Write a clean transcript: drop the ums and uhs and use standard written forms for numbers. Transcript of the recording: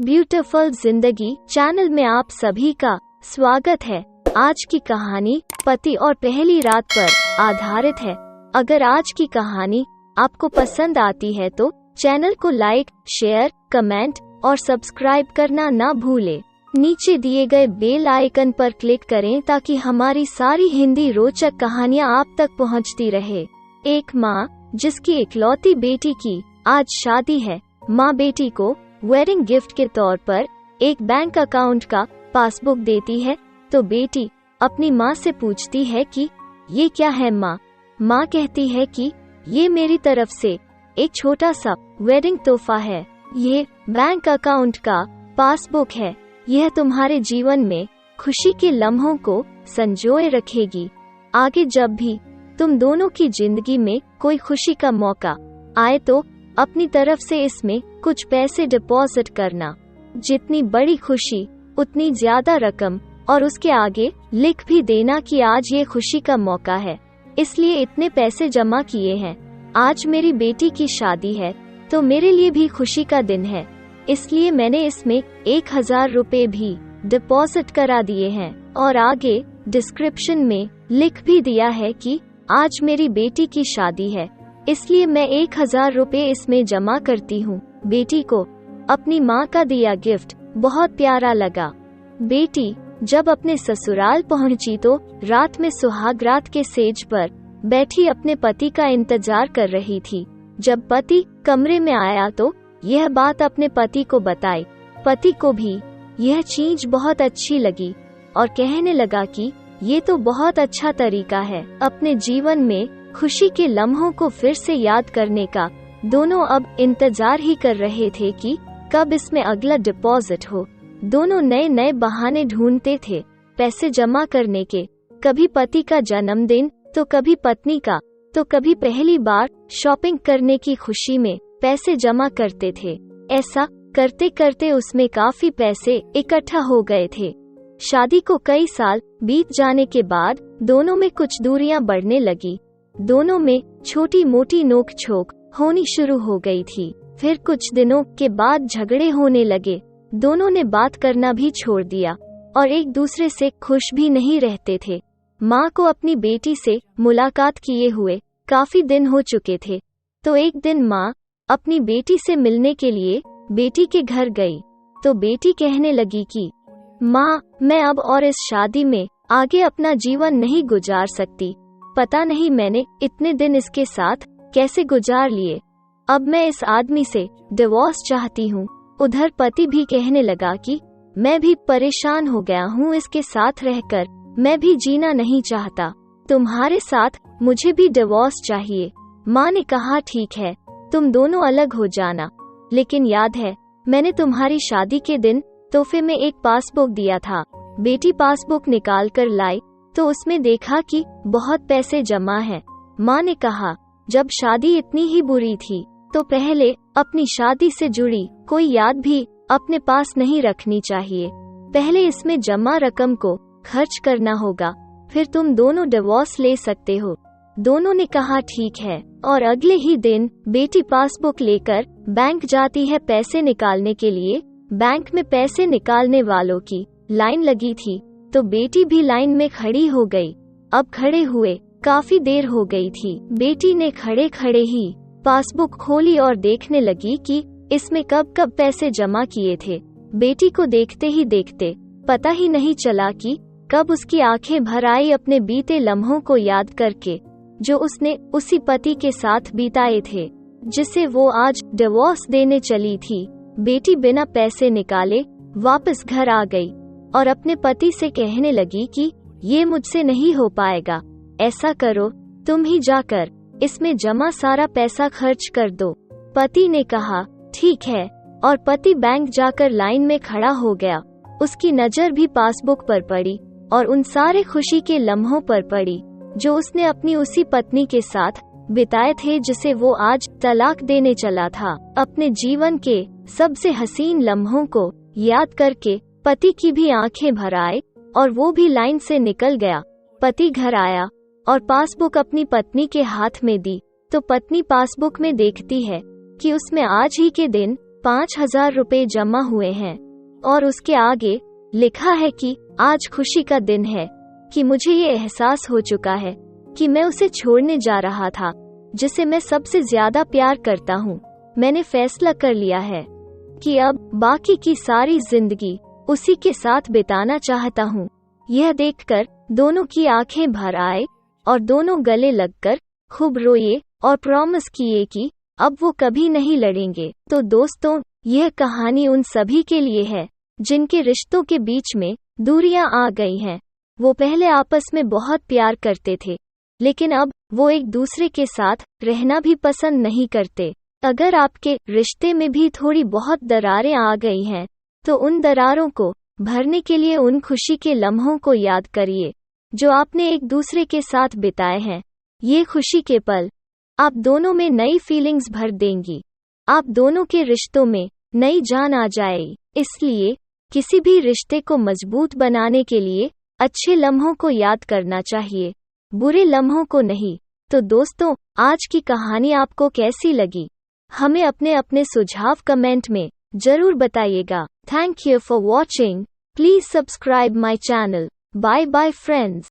Beautiful जिंदगी channel में आप सभी का स्वागत है। आज की कहानी पति और पहली रात पर आधारित है। अगर आज की कहानी आपको पसंद आती है तो चैनल को लाइक, शेयर, कमेंट और सब्सक्राइब करना ना भूलें। नीचे दिए गए बेल आइकन पर क्लिक करें ताकि हमारी सारी हिंदी रोचक कहानियाँ आप तक पहुँचती रहे। एक माँ जिसकी इकलौती बेटी की आज शादी है। माँ बेटी को वेडिंग गिफ्ट के तौर पर एक बैंक अकाउंट का पासबुक देती है तो बेटी अपनी माँ से पूछती है कि ये क्या है माँ। माँ कहती है कि ये मेरी तरफ से एक छोटा सा वेडिंग तोहफा है। ये बैंक अकाउंट का पासबुक है। यह तुम्हारे जीवन में खुशी के लम्हों को संजोए रखेगी। आगे जब भी तुम दोनों की जिंदगी में कोई खुशी का मौका आए तो अपनी तरफ से इसमें कुछ पैसे डिपॉजिट करना। जितनी बड़ी खुशी उतनी ज्यादा रकम और उसके आगे लिख भी देना कि आज ये खुशी का मौका है, इसलिए इतने पैसे जमा किए हैं। आज मेरी बेटी की शादी है तो मेरे लिए भी खुशी का दिन है, इसलिए मैंने इसमें 1000 रुपए भी डिपॉजिट करा दिए हैं और आगे डिस्क्रिप्शन में लिख भी दिया है कि आज मेरी बेटी की शादी है, इसलिए मैं 1000 रुपए इसमें जमा करती हूँ। बेटी को अपनी माँ का दिया गिफ्ट बहुत प्यारा लगा। बेटी जब अपने ससुराल पहुँची तो रात में सुहाग रात के सेज पर बैठी अपने पति का इंतजार कर रही थी। जब पति कमरे में आया तो यह बात अपने पति को बताई। पति को भी यह चीज बहुत अच्छी लगी और कहने लगा कि ये तो बहुत अच्छा तरीका है अपने जीवन में खुशी के लम्हों को फिर से याद करने का। दोनों अब इंतजार ही कर रहे थे कि कब इसमें अगला डिपॉजिट हो। दोनों नए नए बहाने ढूंढते थे पैसे जमा करने के। कभी पति का जन्मदिन तो कभी पत्नी का, तो कभी पहली बार शॉपिंग करने की खुशी में पैसे जमा करते थे। ऐसा करते करते उसमें काफी पैसे इकट्ठा हो गए थे। शादी को कई साल बीत जाने के बाद दोनों में कुछ दूरियां बढ़ने लगी। दोनों में छोटी मोटी नोक झोंक होनी शुरू हो गई थी। फिर कुछ दिनों के बाद झगड़े होने लगे। दोनों ने बात करना भी छोड़ दिया और एक दूसरे से खुश भी नहीं रहते थे। माँ को अपनी बेटी से मुलाकात किए हुए काफी दिन हो चुके थे, तो एक दिन माँ अपनी बेटी से मिलने के लिए बेटी के घर गई तो बेटी कहने लगी कि माँ, मैं अब और इस शादी में आगे अपना जीवन नहीं गुजार सकती। पता नहीं मैंने इतने दिन इसके साथ कैसे गुजार लिए। अब मैं इस आदमी से डिवोर्स चाहती हूँ। उधर पति भी कहने लगा कि मैं भी परेशान हो गया हूँ इसके साथ रहकर, मैं भी जीना नहीं चाहता। तुम्हारे साथ मुझे भी डिवोर्स चाहिए। माँ ने कहा ठीक है, तुम दोनों अलग हो जाना, लेकिन याद है मैंने तुम्हारी शादी के दिन तोहफे में एक पासबुक दिया था। बेटी पासबुक निकाल कर लाई तो उसमें देखा कि बहुत पैसे जमा हैं। माँ ने कहा जब शादी इतनी ही बुरी थी तो पहले अपनी शादी से जुड़ी कोई याद भी अपने पास नहीं रखनी चाहिए। पहले इसमें जमा रकम को खर्च करना होगा, फिर तुम दोनों डिवोर्स ले सकते हो। दोनों ने कहा ठीक है और अगले ही दिन बेटी पासबुक लेकर बैंक जाती है पैसे निकालने के लिए। बैंक में पैसे निकालने वालों की लाइन लगी थी तो बेटी भी लाइन में खड़ी हो गई। अब खड़े हुए काफी देर हो गई थी। बेटी ने खड़े खड़े ही पासबुक खोली और देखने लगी कि इसमें कब कब पैसे जमा किए थे। बेटी को देखते ही देखते पता ही नहीं चला कि कब उसकी आंखें भर आई अपने बीते लम्हों को याद करके, जो उसने उसी पति के साथ बिताए थे जिसे वो आज डिवोर्स देने चली थी। बेटी बिना पैसे निकाले वापस घर आ गई और अपने पति से कहने लगी कि ये मुझसे नहीं हो पाएगा, ऐसा करो तुम ही जाकर इसमें जमा सारा पैसा खर्च कर दो। पति ने कहा ठीक है और पति बैंक जाकर लाइन में खड़ा हो गया। उसकी नजर भी पासबुक पर पड़ी और उन सारे खुशी के लम्हों पर पड़ी जो उसने अपनी उसी पत्नी के साथ बिताए थे जिसे वो आज तलाक देने चला था। अपने जीवन के सबसे हसीन लम्हों को याद करके पति की भी आंखें भर आए और वो भी लाइन से निकल गया। पति घर आया और पासबुक अपनी पत्नी के हाथ में दी तो पत्नी पासबुक में देखती है कि उसमें आज ही के दिन 5,000 रुपए जमा हुए हैं और उसके आगे लिखा है कि आज खुशी का दिन है कि मुझे ये एहसास हो चुका है कि मैं उसे छोड़ने जा रहा था जिसे मैं सबसे ज्यादा प्यार करता हूँ। मैंने फैसला कर लिया है कि अब बाकी की सारी जिंदगी उसी के साथ बिताना चाहता हूँ। यह देखकर दोनों की आंखें भर आए और दोनों गले लगकर खूब रोए और प्रॉमिस किए कि अब वो कभी नहीं लड़ेंगे। तो दोस्तों, यह कहानी उन सभी के लिए है जिनके रिश्तों के बीच में दूरियां आ गई हैं। वो पहले आपस में बहुत प्यार करते थे, लेकिन अब वो एक दूसरे के साथ रहना भी पसंद नहीं करते। अगर आपके रिश्ते में भी थोड़ी बहुत दरारें आ गई हैं, तो उन दरारों को भरने के लिए उन खुशी के लम्हों को याद करिए जो आपने एक दूसरे के साथ बिताए हैं। ये खुशी के पल आप दोनों में नई फीलिंग्स भर देंगी। आप दोनों के रिश्तों में नई जान आ जाएगी। इसलिए किसी भी रिश्ते को मजबूत बनाने के लिए अच्छे लम्हों को याद करना चाहिए, बुरे लम्हों को नहीं। तो दोस्तों, आज की कहानी आपको कैसी लगी? हमें अपने अपने सुझाव कमेंट में जरूर बताइएगा। Thank you for watching. Please subscribe my channel. Bye bye friends.